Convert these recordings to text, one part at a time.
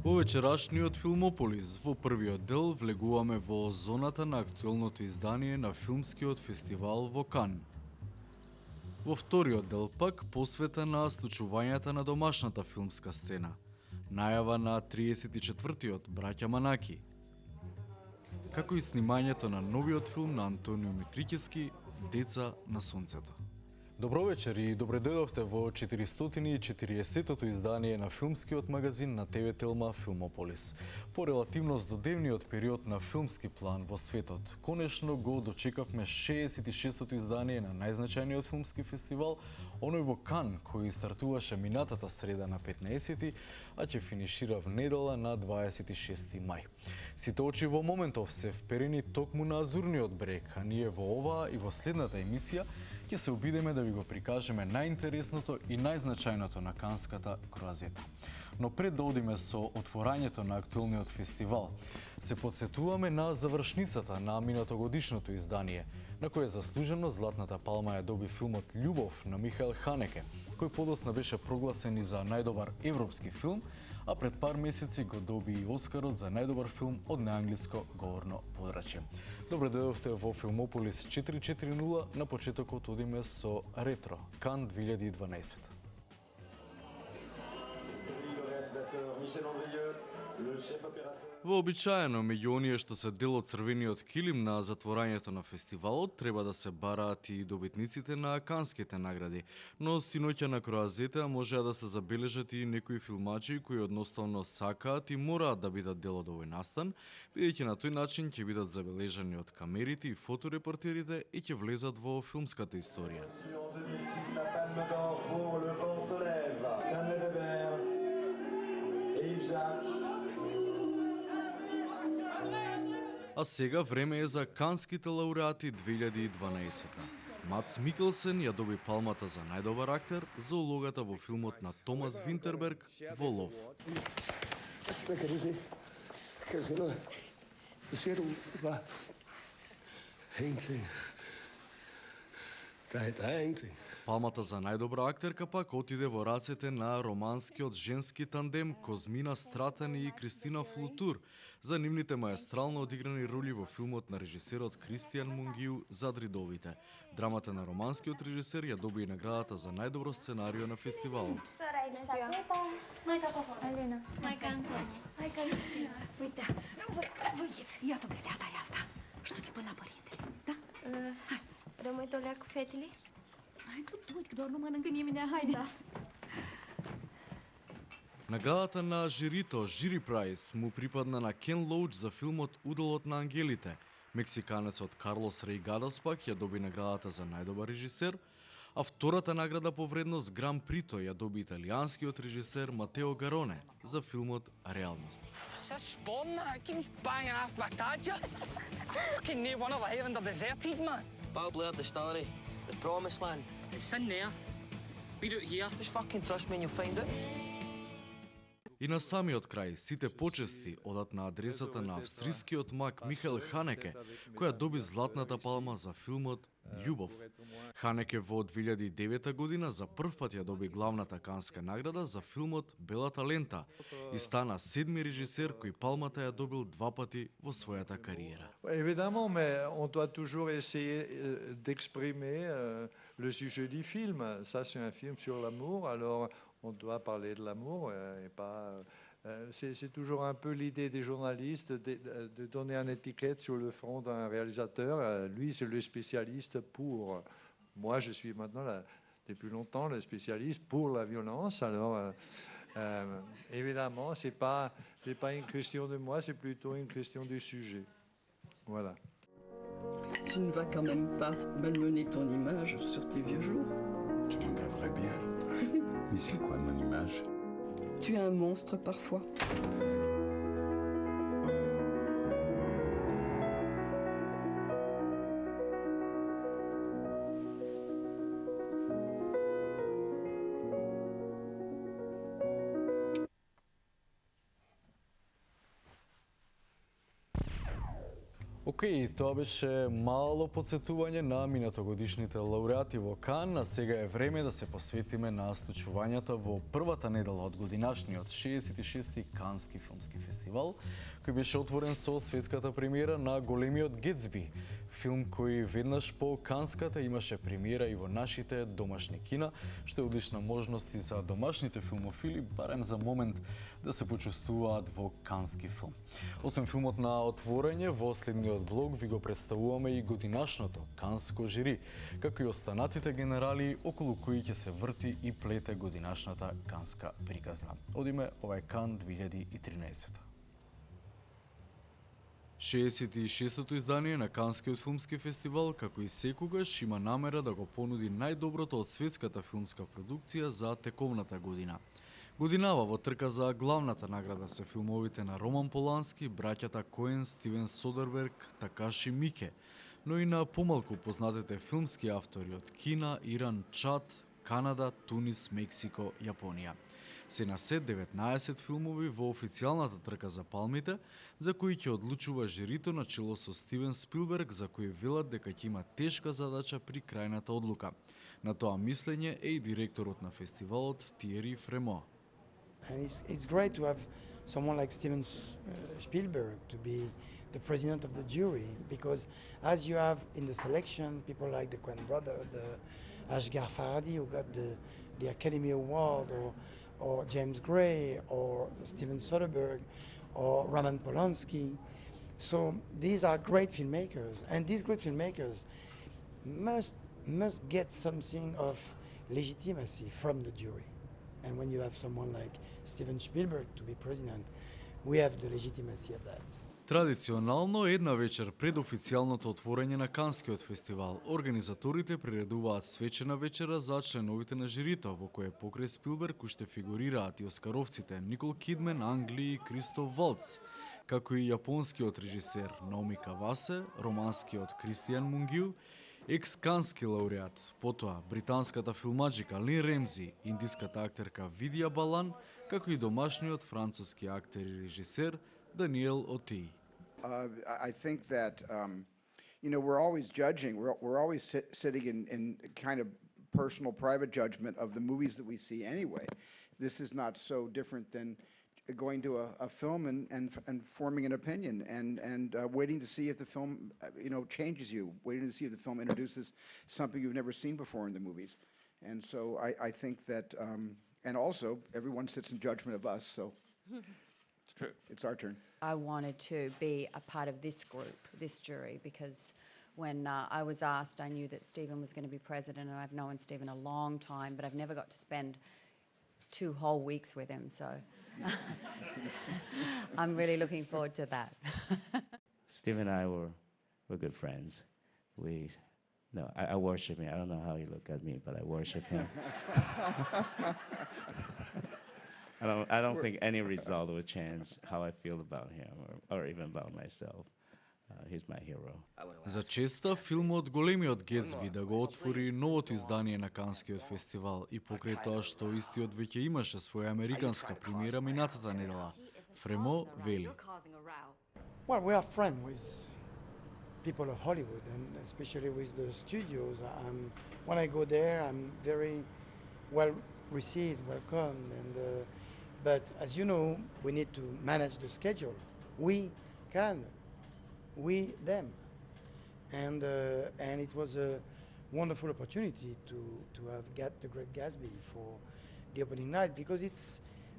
Во вечерашниот Филмополис, во првиот дел, влегуваме во зоната на актуелното издание на филмскиот фестивал во Кан. Во вториот дел пак посвета на случувањата на домашната филмска сцена, најава на 34-тиот Браќа Манаки, како и снимањето на новиот филм на Антонио Митрикески Деца на сонцето. Добро вечер и добре дојдовте во 440-тото издание на филмскиот магазин на ТВ Телма Филмополис. По релативно здодевниот период на филмски план во светот, конечно го дочекавме 66-тото издание на најзначајниот филмски фестивал, оној во Кан, кој стартуваше минатата среда на 15-ти, а ќе финишира в недела на 26 мај. Сите очи во моментов се вперени токму на Азурниот брег, а ние во оваа и во следната емисија ќе се обидеме да ви го прикажеме најинтересното и најзначајното на канската круазета. Но пред да одиме со отворањето на актуелниот фестивал, се подсетуваме на завршницата на минатогодишното издание, на кое заслужено Златната палма ја доби филмот Љубов на Михаел Ханеке, кој подосна беше прогласен и за најдобар европски филм, а пред пар месеци го доби и Оскарот за најдобар филм од неанглиско говорно подрачје. Добре дојдовте во Филмополис 440, на почетокот одиме со Ретро, Кан 2012. Вообичаено, меѓу оние што се дел од црвениот килим на затворањето на фестивалот, треба да се бараат и добитниците на канските награди, но синоќа на круазета можеа да се забележат и некои филмачи кои одноставно сакаат и мораат да бидат дел од овој настан, бидејќи на тој начин ќе бидат забележани од камерите и фоторепортерите и ќе влезат во филмската историја. А сега време е за канските лауреати 2012. Мац Микелсен ја доби палмата за најдобар актер за улогата во филмот на Томас Винтерберг во Лов. Палмата за најдобра актерка пак отиде во рацете на романскиот женски тандем Козмина Стратани и Кристина Флутур за нивните маестрално одиграни роли во филмот на режисерот Кристијан Мунгиу Задридовите. Драмата на романскиот режисер ја доби и наградата за најдобро сценарио на фестивалот. Rămâi tot lea cu fetele? Hai tu, uite că doar nu mănâncă nimeni, haide. Наградата на жирито, Жири Прайс, му припадна на Кен Лоуч за филмот Уделот на ангелите. Мексиканецот Карлос Рейгадас пак ја доби наградата за најдобар режисер, а втората награда по вредност Гран Прито ја доби италијанскиот режисер Матео Гароне за филмот Реалност. Så spændende. Giv mig bare en aften Bagdadja. Fucking near one over here in the desert heat, man. Bob Blair, the story. The promised land. It's in there. Beat out here. Just fucking trust me and you'll find it. И на самиот крај, сите почести одат на адресата на австрискиот мак Михаел Ханеке, која доби Златната палма за филмот Љубов. Ханеке во 2009 година за прв пат ја доби главната канска награда за филмот Белата лента и стана седми режисер кој палмата ја добил два пати во својата кариера. Évidemment, mais on doit toujours essayer d'exprimer le sujet du film. Ça, c'est un film sur l'amour, alors on doit parler de l'amour et pas... C'est toujours un peu l'idée des journalistes de donner une étiquette sur le front d'un réalisateur. Lui, c'est le spécialiste pour... Moi, je suis maintenant, depuis longtemps, le spécialiste pour la violence. Alors, évidemment, c'est pas une question de moi, c'est plutôt une question du sujet. Voilà. Tu ne vas quand même pas malmener ton image sur tes vieux jours. Tu m'en garderais bien. Mais c'est quoi mon image? Tu es un monstre parfois. Океј, тоа беше мало подсетување на минатогодишните лауреати во Кан, а сега е време да се посветиме на случувањата во првата недела од годинашниот 66-ти Кански филмски фестивал, кој беше отворен со светската премиера на Големиот Гетсби, филм кој веднаш по Канската имаше премиера и во нашите домашни кина, што е одлична можност и за домашните филмофили, барем за момент, да се почувствуваат во кански филм. Освен филмот на отворање, во следниот блог ви го представуваме и годинашното канско жири, како и останатите генерали околу кои ќе се врти и плете годинашната канска приказна. Одиме, ова е Кан 2013. 66-то издание на Канскиот филмски фестивал, како и секогаш, има намера да го понуди најдоброто од светската филмска продукција за тековната година. Годинава во трка за главната награда се филмовите на Роман Полански, браќата Коен, Стивен Содерберг, Такаши Мике, но и на помалку познатите филмски автори од Кина, Иран, Чад, Канада, Тунис, Мексико, Јапонија. Се на сет 19 филмови во официјалната трка за палмите, за кои ќе одлучува жирито на чело со Стивен Спилберг, за кој велат дека ќе има тешка задача при крајната одлука. На тоа мислење е и директорот на фестивалот Тиери Фремо. And it's great to have someone like Steven Spielberg to be the president of the jury, because as you have in the selection people like the Coen brother, the Ashghar Farhadi, who got the Academy Award, or James Gray, or Steven Soderbergh, or Roman Polanski. So these are great filmmakers, and these great filmmakers must get something of legitimacy from the jury. And when you have someone like Steven Spielberg to be president, we have the legitimacy of that. Традиционално, една вечер пред официјалното отворање на Канскиот фестивал, организаторите приредуваат свечена вечера за членовите на жирито, во која покрај Спилберг уште фигурираат и оскаровците Никол Кидмен, Англи и Кристоф Валц, како и јапонскиот режисер Наоми Кавасе, романскиот Кристијан Мунгиу, екс-кански лауреат, потоа британската филмаджика Лин Ремзи, индиската актерка Видија Балан, како и домашниот француски актер и режисер Daniel Oti. I think that, we're always judging. We're always sitting in kind of personal, private judgment of the movies that we see anyway. This is not so different than going to a film and forming an opinion and waiting to see if the film, changes you, waiting to see if the film introduces something you've never seen before in the movies. And so I think that, and also everyone sits in judgment of us, so. It's true. It's our turn. I wanted to be a part of this group, this jury, because when I was asked, I knew that Stephen was going to be president, and I've known Stephen a long time, but I've never got to spend 2 whole weeks with him, so I'm really looking forward to that. Steve and I were good friends. I worship him. I don't know how he looked at me, but I worship him. I don't think any result will change how I feel about him or even about myself. He's my hero. За честа филмот Големиот Гетсби да го отвори новото издание на Канскиот фестивал и покрај тоа што истиот веќе имаше своја американска премиера минатата недела, Фремо вели. Well, we are friends with people of Hollywood, and especially with the studios. When I go there, I'm very well received, welcomed, but as you know, we need to manage the schedule. We them, and it was a wonderful opportunity to have got the Great Gatsby for the opening night, because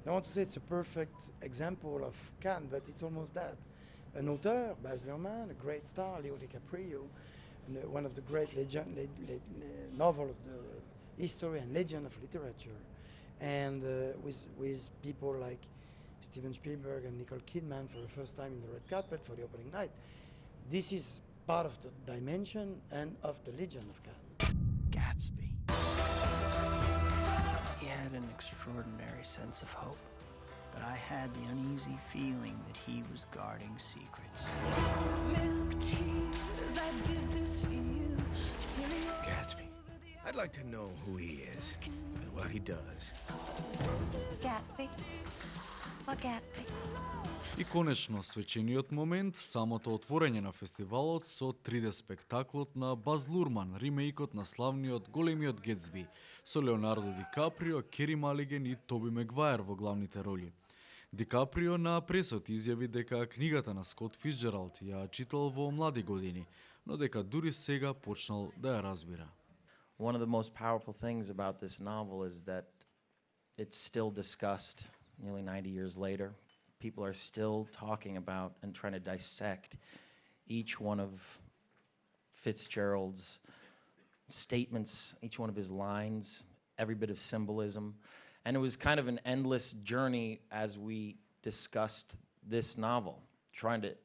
I want to say it's a perfect example of Cannes, but it's almost that. An author, Baz Luhrmann, a great star, Leo DiCaprio, and one of the great novel of the history and legend of literature, and with people like Steven Spielberg and Nicole Kidman for the first time in the red carpet for the opening night. This is part of the dimension and of the legend of Cannes. Gatsby. He had an extraordinary sense of hope, but I had the uneasy feeling that he was guarding secrets. Milk tears, I did this for you. Gatsby. I'd like to know who he is and what he does. Gatsby? What Gatsby? И конечно, свечениот момент, самото отворење на фестивалот со 3D спектаклот на Баз Лурман, ремейкот на славниот Големиот Гетсби, со Леонардо Ди Каприо, Кери Малиген и Тоби Мегваер во главните роли. Ди Каприо на пресот изјави дека книгата на Скот Фицџералд ја читал во млади години, но дека дури сега почнал да ја разбира. One of the most powerful things about this novel is that it's still discussed nearly 90 years later. People are still talking about and trying to dissect each one of Fitzgerald's statements, each one of his lines, every bit of symbolism. And it was kind of an endless journey as we discussed this novel, trying to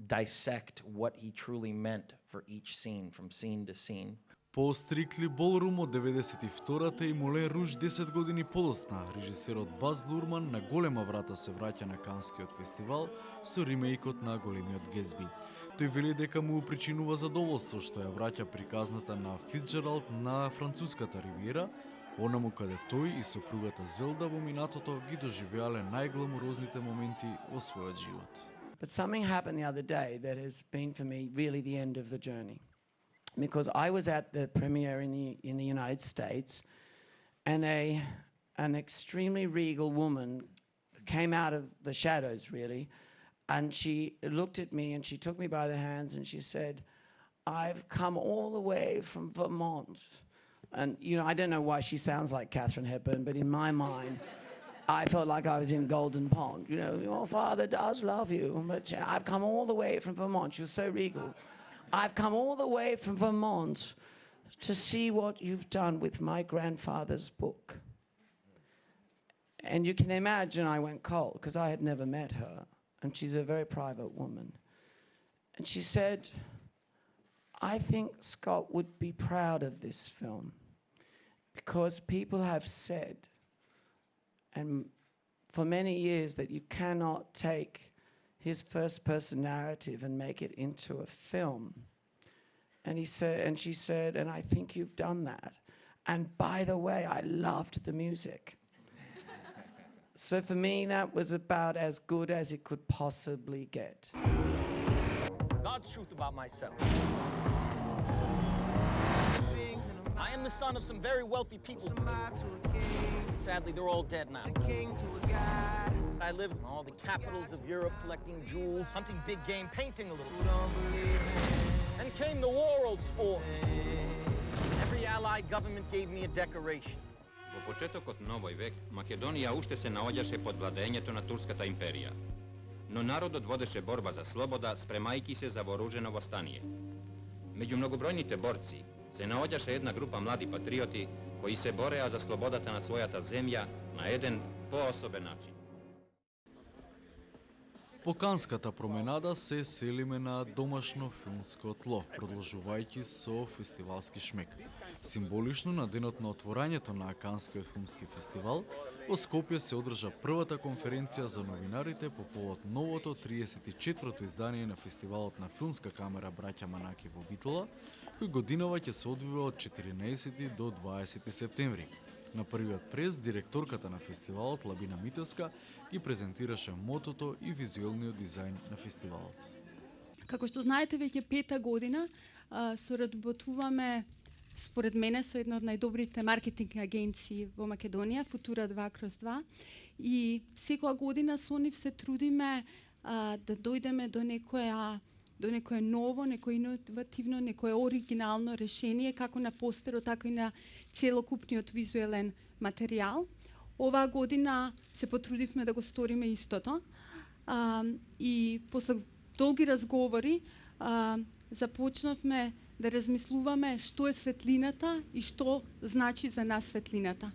dissect what he truly meant for each scene, from scene to scene. По Strictly Ballroom од 92-та и Мулен Руж 10 години подоцна, режисерот Баз Лурман на голема врата се враќа на Канскиот фестивал со ремейкот на Големиот Гетсби. Тој вели дека му причинува задоволство што ја враќа приказната на Фицџералд на француската ривиера, онаму каде тој и сопругата Зелда во минатото ги доживеале најгламурозните моменти во својот живот. But something happened the other day that has been for me really the end of the journey. Because I was at the premiere in the United States, and an extremely regal woman came out of the shadows, really, and she looked at me and she took me by the hands and she said, "I've come all the way from Vermont." And, you know, I don't know why she sounds like Katharine Hepburn, but in my mind, I felt like I was in Golden Pond. You know, your father does love you, but I've come all the way from Vermont. She was so regal. I've come all the way from Vermont to see what you've done with my grandfather's book. And you can imagine I went cold because I had never met her, and she's a very private woman. And she said, "I think Scott would be proud of this film because people have said, and for many years, that you cannot take his first-person narrative and make it into a film." And he said, and she said, "And I think you've done that. And by the way, I loved the music." So for me, that was about as good as it could possibly get. God's truth about myself. I am the son of some very wealthy people. Sadly, they're all dead now. I lived in all the capitals of Europe, collecting jewels, hunting big game, painting a little. Then came the war, old sport. Every allied government gave me a decoration. Во почетокот на овој век, Македонија уште се наоѓаше под владењето на Турската империја. Но народот водеше борба за слобода, спремајќи се за вооружено востание. Меѓу многобројните борци се наоѓаше една група млади патриоти кои се бореа за слободата на својата земја на еден поособен начин. По Канската променада се селиме на домашно филмско тло, продолжувајќи со фестивалски шмек. Символично на денот на отворањето на Канскиот филмски фестивал, во Скопје се одржа првата конференција за новинарите по повод новото 34-то издание на фестивалот на филмска камера Браќа Манаки во Битола, кој годинава ќе се одвива од 14 до 20 септември. На првиот прес, директорката на фестивалот Лабина Митевска ги презентираше мотото и визуелниот дизајн на фестивалот. Како што знаете, веќе 5-та година соработуваме според мене со една од најдобрите маркетинг агенции во Македонија, Футура 2x2, и секоја година со нив се трудиме да дојдеме до некое ново, некое иновативно, некое оригинално решение, како на постерот, така и на целокупниот визуелен материјал. Оваа година се потрудивме да го сториме истото и после долги разговори започнавме да размислуваме што е светлината и што значи за нас светлината.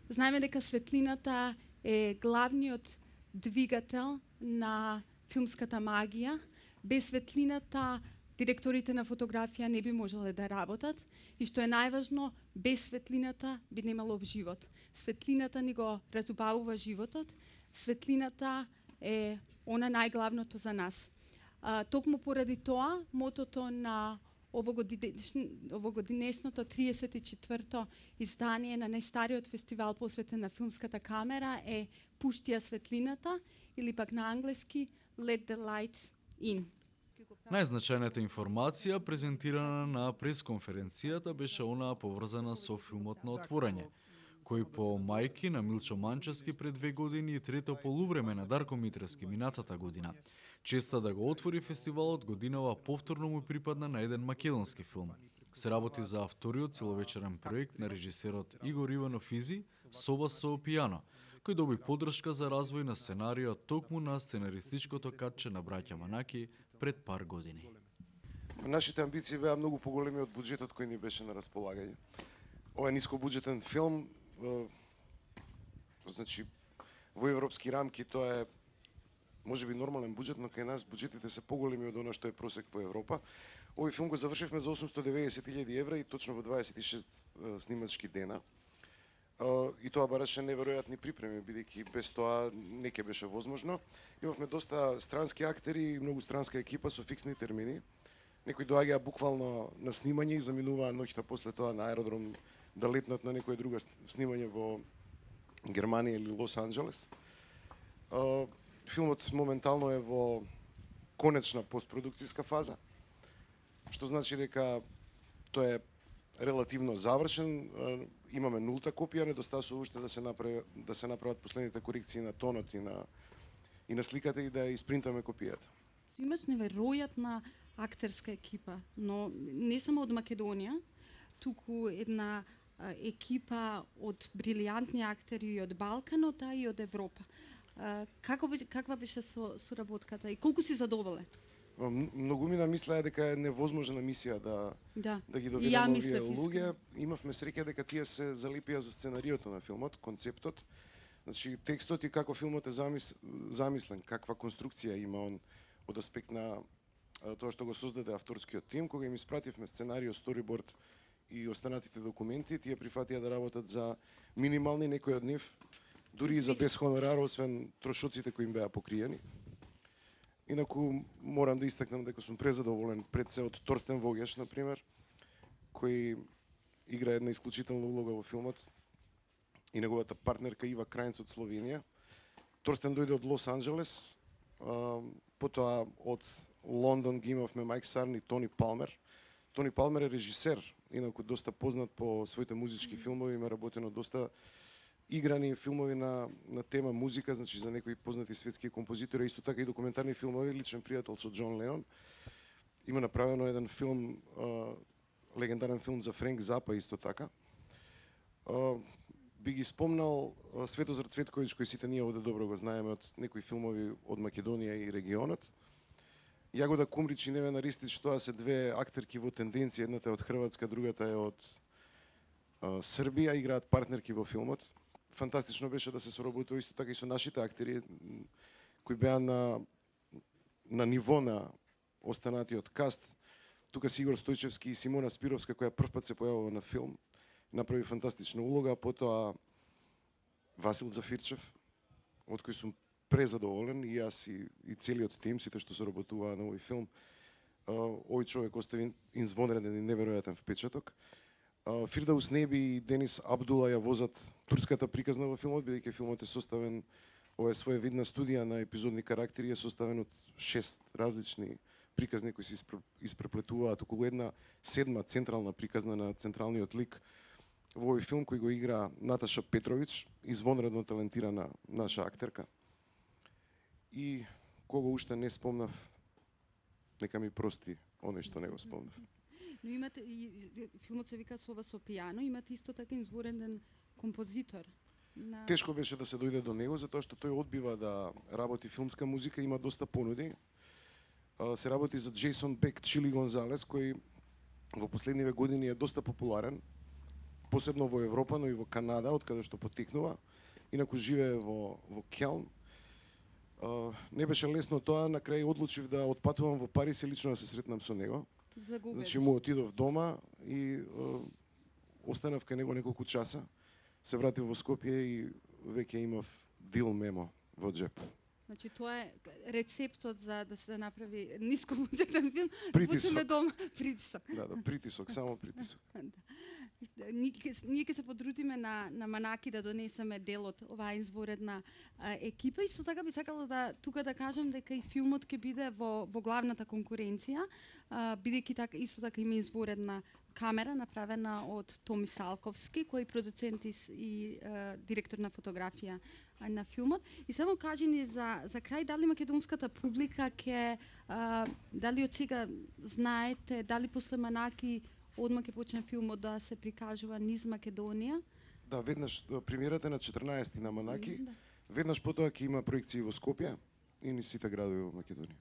Знаеме дека светлината е главниот двигател на филмската магија. Без светлината директорите на фотографија не би можеле да работат и што е најважно, без светлината би немало живот. Светлината ни го разубавува животот, светлината е она најглавното за нас. Токму поради тоа, мотото на Овогодинешното 34-то издание на најстариот фестивал посветен на филмската камера е Пушти ја светлината или пак на англиски Let the Light In. Најзначајната информација презентирана на пресконференцијата беше онаа поврзана со филмот на Отворање, кој по мајки на Милчо Манчевски пред 2 години и трето полувреме на Дарко Митревски минатата година. Честа да го отвори фестивалот годинава повторно му припадна на еден македонски филм. Се работи за вториот целовечерен проект на режисерот Игор Иванов Изи, Соба со пијано, кој доби поддршка за развој на сценариот токму на сценаристичкото катче на браќа Манаки пред пар години. Нашите амбиции беа многу поголеми од буџетот кој ни беше на располагање. Ова е нискобуџетен филм, значи во европски рамки тоа е можеби нормален буџет, но кај нас буџетите се поголеми од она што е просек во Европа. Овој филм го завршивме за 890.000 евра и точно во 26 снимачки дена. И тоа бараше неверојатни припреми, бидејќи без тоа не ќе беше возможно. Имавме доста странски актери и многу странска екипа со фиксни термини. Некои доаѓаа буквално на снимање и заминуваа ноќта после тоа на аеродром да летнат на некоја друга снимање во Германија или Лос Анџелес. Филмот моментално е во конечна постпродукцијска фаза, што значи дека тој е релативно завршен. Имаме нулта копија, недостасува уште да се направат последните корекции на тонот и на сликата и да ја испринтаме копијата. Имаш неверојатна актерска екипа, но не само од Македонија, туку една екипа од брилијантни актери и од Балканот, а и од Европа. Каква беше соработката и колку си задоволен? Многу ми намислеа дека е невозможна мисија да ги доведеме овие луѓе. Имавме среќа дека тие се залепија за сценариото на филмот, концептот. Значи текстот и како филмот е замислен, каква конструкција има он од аспект на тоа што го создаде авторскиот тим. Кога им испративме сценарио, сториборд и останатите документи, тие прифатија да работат за минимални, некои од нив дури и за без хонорар, освен трошоците кои им беа покриени. Инаку морам да истакнам дека сум презадоволен пред се од Торстен Вогеш, например, кој игра една исклучителна улога во филмот, и неговата партнерка Ива Крајнц од Словенија. Торстен дојде од Лос Анџелес, потоа од Лондон ги имавме Мајк Сарн и Тони Палмер. Тони Палмер е режисер, инаку доста познат по своите музички филмови, има работено доста играни филмови на тема музика, значи за некои познати светски композитори, исто така и документарни филмови, личен пријател со Џон Ленон. Има направено еден филм, легендарен филм за Френк Запа, исто така. Би ги спомнал Светозар Цветковиќ, кој сите ние овде добро го знаеме од некои филмови од Македонија и регионот. Јагода Кумрич и Невена Ристич, тоа се две актерки во тенденција, едната е од Хрватска, другата е од Србија, играат партнерки во филмот. Фантастично беше да се соработува исто така и со нашите актери кои беа на ниво на останатиот каст. Тука си Игор Стојчевски и Симона Спировска, која прв пат се појавува на филм, направи фантастична улога, потоа Васил Зафирчев, од кој сум презадоволен, и јас и целиот тим, сите што соработуваа на овој филм. Овој човек остави извонреден и неверојатен впечаток. Фирдаус Неби и Денис Абдула ја возат турската приказна во филмот, бидејќи филмот е составен, ова е своевидна студија на епизодни карактери, е составен од 6 различни приказни кои се испреплетуваат околу една седма централна приказна на централниот лик во овој филм, кој го игра Наташа Петровиќ, извонредно талентирана наша актерка. И кого уште не спомнав, нека ми прости оној што не го спомнав. Но имате, филмот се вика Соба со пијано, имате исто така извонреден композитор. Тешко беше да се дојде до него, затоа што тој одбива да работи филмска музика, има доста понуди. Се работи за Джейсон Бек, Чили Гонзалес, кој во последниве години е доста популарен, посебно во Европа, но и во Канада, од каде што потекнува. Инаку живее во Келн. Не беше лесно тоа, на крај одлучив да отпатувам во Париз и лично да се сретнам со него. Значи му отидов дома и останав кај него неколку часа. Се вратив во Скопје и веќе имав дил мемо во джеп. Значи тоа е рецептот за да се направи нискобуџетен филм. Притисок. Звучи дома притисок. Да, притисок, само притисок. Ние ќе се потрудиме на Манаки да донесеме дел од оваа изворедна екипа. Исто така би сакала тука да кажам дека и филмот ќе биде во главната конкуренција, бидејќи така исто така има изворедна камера направена од Томи Салковски, кој е продуцент и директор на фотографија на филмот. И само кажи ни за крај, дали македонската публика дали од сега знаете, дали после Манаки одма ќе почне филмот да се прикажува низ Македонија? Да, веднаш премиерата на 14 на Манаки, веднаш потоа ќе има проекции во Скопје и низ сите градови во Македонија.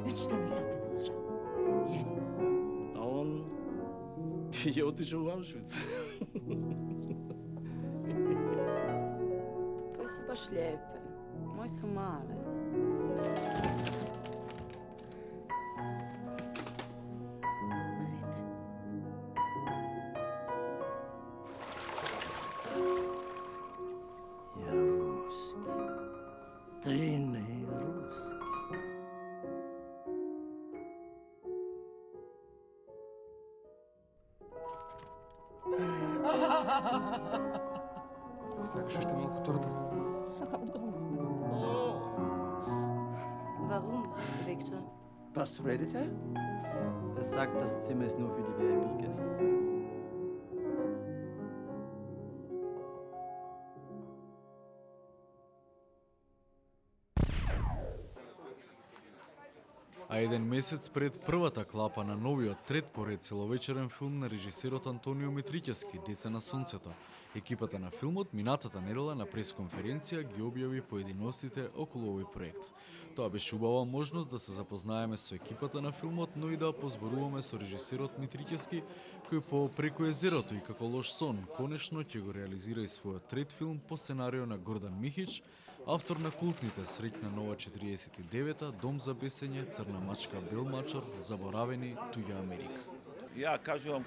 Već šta mi sad te nalaža? Jeli? A on je otišao u Auschwitz. Tvoje su baš lijepe. Moje su male. Ja ruski. Ti ne ruski. Сакаш още малко торта? Schaam domme. Warum, Victor? Was redet er? Er sagt, das Zimmer ist nur für die VIP-Gäste. А еден месец пред првата клапа на новиот трет поред целовечерен филм на режисерот Антонио Митричевски, Деца на сонцето, екипата на филмот минатата недела на пресконференција ги објави поединостите околу овој проект. Тоа беше убава можност да се запознаеме со екипата на филмот, но и да позборуваме со режисерот Митричевски, кој по Преку езерото и Како лош сон конечно ќе го реализира и својот трет филм по сценарио на Гордан Михич, автор на култните Среќна нова 49-та, Дом за бесење, Црна мачка, Бел мачар, Заборавени, Туѓа Америка. Ја кажувам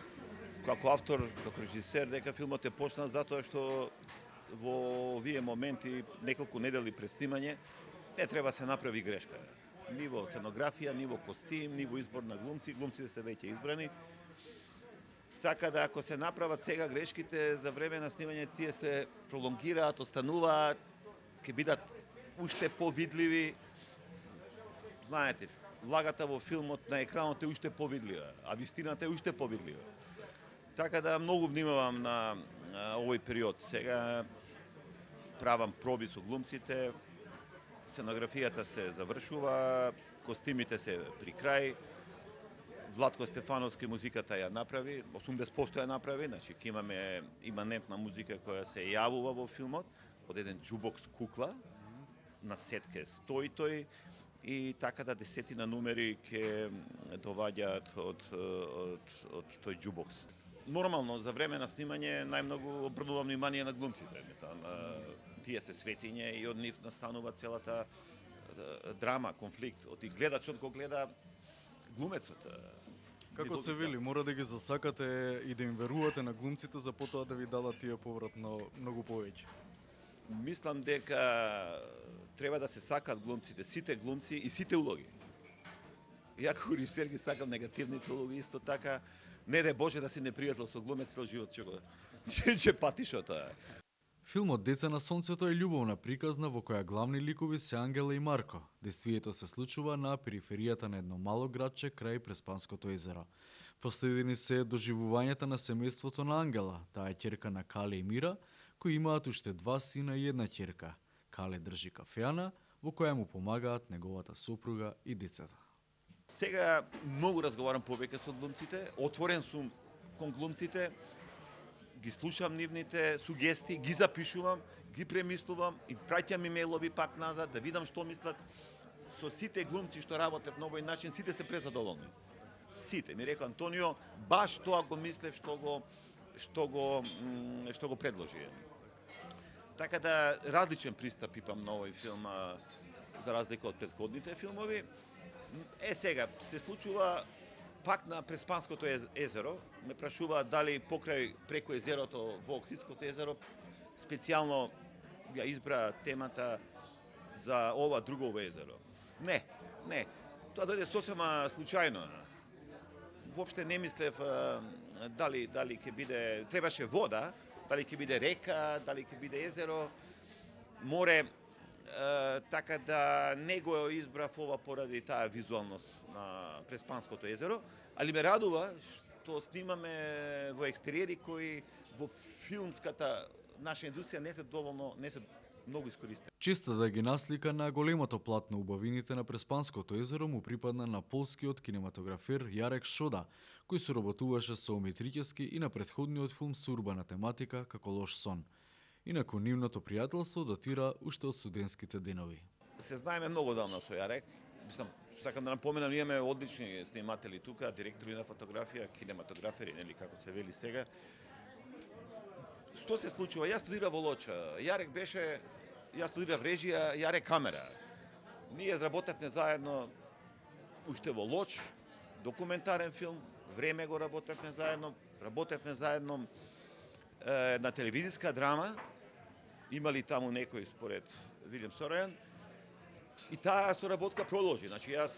како автор, како режисер, дека филмот е почнат затоа што во овие моменти, неколку недели пред снимање, не треба се направи грешка. Ниво сценографија, ниво костим, ниво избор на глумци, глумците се веќе избрани. Така да ако се направат сега грешките за време на снимање, тие се пролонгираат, остануваат, ќе бидат уште повидливи. Знаете, влагата во филмот на екранот е уште повидлива, а вистината е уште повидлива. Така да многу внимавам на овој период. Сега правам проби со глумците, сценографијата се завршува, костимите се при крај. Владко Стефановски музиката ја направи, 80% ја направи, значи ќе имаме иманентна музика која се јавува во филмот, од еден джубокс кукла, на сетке стои тој, и така да десетина номери ќе доваѓаат од тој джубокс. Нормално, за време на снимање најмногу обрнувам внимание на глумците. Мислам, тие се светиња и од нив настанува целата драма, конфликт. Од и гледачот го гледа глумецот. Како се вели, мора да ги засакате и да им верувате на глумците за потоа да ви дадат тие повратно многу повеќе. Мислам дека треба да се сакат глумците, сите глумци и сите улоги. Ја како режисер ги сакам негативните улоги, исто така, не дај Боже да си непријател со глумец цел живот, ќе патиш од тоа. Филмот Деца на сонцето е љубовна приказна во која главни ликови се Ангела и Марко. Действието се случува на периферијата на едно мало градче крај Преспанското езеро. Последени се доживувањата на семејството на Ангела, таа е ќерка на Кале и Мира, кои имаат уште 2 сина и 1 ќерка. Кале држи кафеана, во која му помагаат неговата сопруга и децата. Сега многу разговарам повеќе со глумците, отворен сум кон глумците, ги слушам нивните сугестии, ги запишувам, ги премислувам и праќам имејлови пак назад да видам што мислат. Со сите глумци што работев на овој начин, сите се презадоволни. Сите. Ми рекол Антонио, баш тоа го мислев што го предложи. Така да различен пристап имам на овој филм за разлика од претходните филмови. Сега се случува пак на Преспанското езеро. Ме прашуваат дали преку езерото во Охридското езеро специјално ја избра темата за ова друго езеро. Не. Тоа дојде сосема случајно. Воопште не мислев дали ќе биде, требаше вода, дали ќе биде река, дали ќе биде езеро, море, така да не го избрав ова поради таа визуалност на Преспанското езеро, али ме радува што снимаме во екстериери кои во филмската наша индустрија не се многу искористени. Честа да ги наслика на големото платно убавините на Преспанското езеро му припадна на полскиот кинематографер Јарек Шода, кој соработуваше со Омитрикески и на претходниот филм со урбана тематика како Лош сон. Инаку нивното пријателство датира уште од студентските денови. Се знаеме многу давно со Јарек. Сакам да напоменам, имаме одлични сниматели тука, директори на фотографија, кинематографери, нели како се вели сега. Што се случува? Јас студирав во Лоча. Јас студирав режија, Јарек камера. Ние изработевме заедно уште во Лоч, документарен филм, Време го работевме заедно на телевизиска драма, имали таму некој според Вилјам Сорајан, и таа соработка продолжи. Значи, јас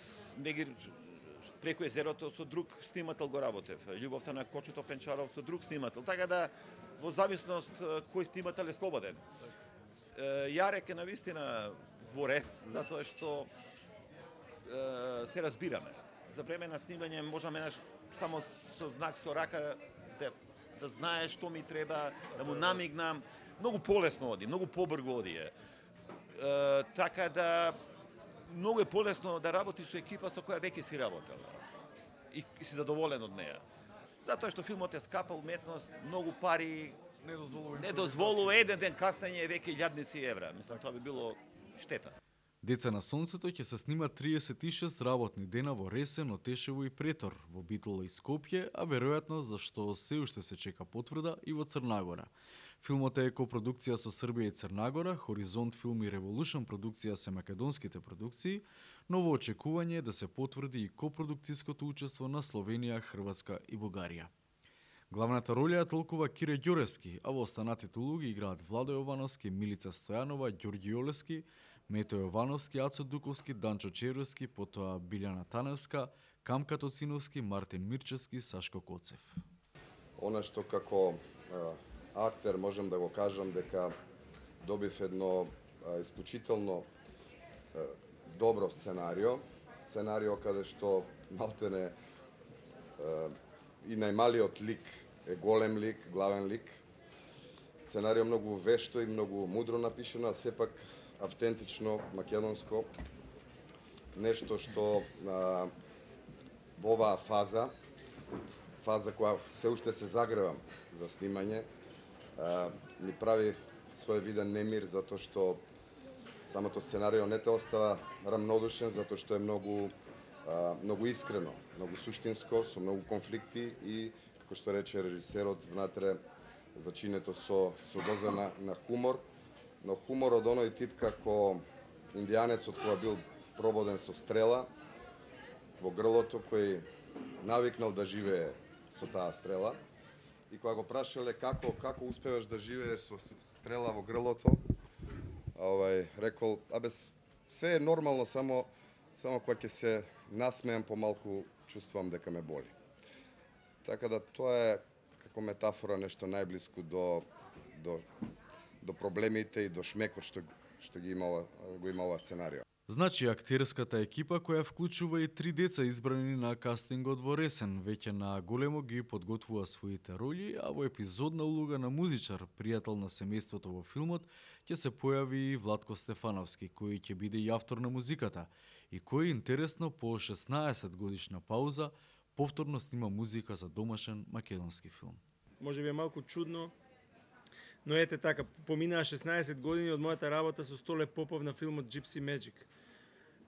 преку езерото со друг снимател го работев, Љубовта на Кочето Пенчаров со друг снимател, така да во зависност кој снимател е слободен. Јарек е навистина во ред, затоа што се разбираме. За време на снимање можеме само со знак со рака да знае што ми треба, да му намигнам. Многу полесно оди, многу побрзо оди. Така да многу е полесно да работиш со екипа со која веќе си работел и си задоволен од неа. Затоа што филмот е скапа уметност, многу пари не дозволува еден ден каснење веќе илјадници евра. Мислам, тоа би било штета. Деца на сонцето ќе се снима 36 работни дена во Ресен, Отешево и Претор, во Битола и Скопје, а веројатно зашто се уште се чека потврда и во Црнагора. Филмот е копродукција со Србија и Црнагора, Хоризонт филм и Револушн продукција се македонските продукции, но во очекување е да се потврди и копродукцијското учество на Словенија, Хрватска и Бугарија. Главната роля ја толкува Кире Ѓорески, а во останатите улоги играат Владо Јовановски, Милица Стојанова, Ѓорѓи Олески, Мето Јовановски, Ацо Дуковски, Данчо Черовски, потоа Билјана Таневска, Камка Тоциновски, Мартин Мирчевски, Сашко Коцев. Она што како актер можам да го кажам дека добив едно исклучително добро сценарио каде што малтене и најмалиот лик е голем лик, главен лик. Сценарио многу вешто и многу мудро напишено, а сепак автентично, македонско. Нешто што во оваа фаза која се уште се загревам за снимање, ми прави своевиден немир, затоа што самото сценарио не те остава рамнодушен, затоа што е многу искрено, многу суштинско, со многу конфликти и, како што рече режисерот, внатре зачинето со доза на хумор, но хумор од оној тип како индијанецот кој бил прободен со стрела во грлото, кој навикнал да живее со таа стрела, и кога го прашале како успеваш да живееш со стрела во грлото, рекол, све е нормално, само кога ќе се насмеам помалку чувствувам дека ме боли. Така да тоа е како метафора нешто најблиску до проблемите и до шмекот што го има ова сценарио. Значи, актерската екипа која вклучува и 3 деца избрани на кастингот во Ресен, веќе на големо ги подготвува своите роли, а во епизодна улога на музичар, пријател на семејството во филмот, ќе се појави и Владко Стефановски, кој ќе биде и автор на музиката, и кој интересно по 16 годишна пауза повторно снима музика за домашен македонски филм. Може би е малку чудно, но ете така, поминаа 16 години од мојата работа со Столе Попов на филмот Gypsy Magic.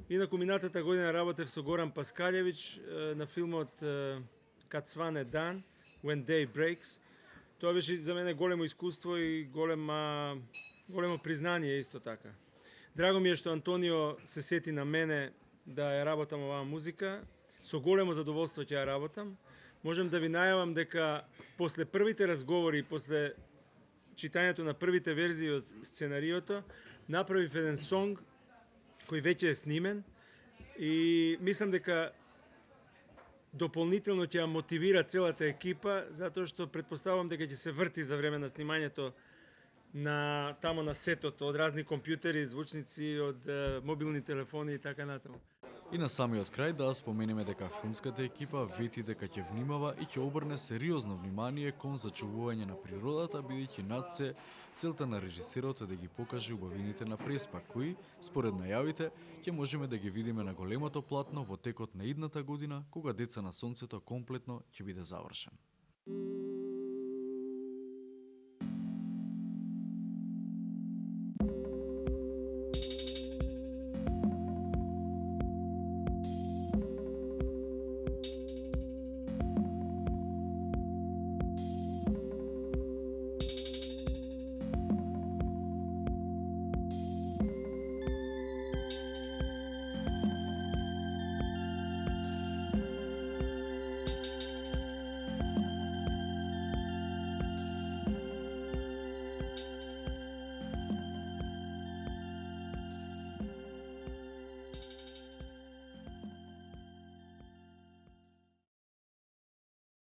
Инаку минатата година работев со Горан Паскалевич на филмот Кад сване дан, When Day Breaks. Тоа беше за мене големо искуство и голема големо признание исто така. Драго ми е што Антонио се сети на мене да ја работам оваа музика. Со големо задоволство ќе ја работам. Можем да ви најавам дека после првите разговори, после читањето на првите верзии од сценариото, направив еден сонг кој веќе е снимен и мислам дека дополнително ќе ја мотивира целата екипа, затоа што претпоставувам дека ќе се врти за време на снимањето тамо на сетот, од разни компјутери, звучници, од мобилни телефони и така натаму. И на самиот крај да споменеме дека филмската екипа вети дека ќе внимава и ќе обрне сериозно внимание кон зачувување на природата, бидејќи над се целта на режисерот е да ги покаже убавините на Преспа, кои, според најавите, ќе можеме да ги видиме на големото платно во текот на идната година, кога Деца на сонцето комплетно ќе биде завршен.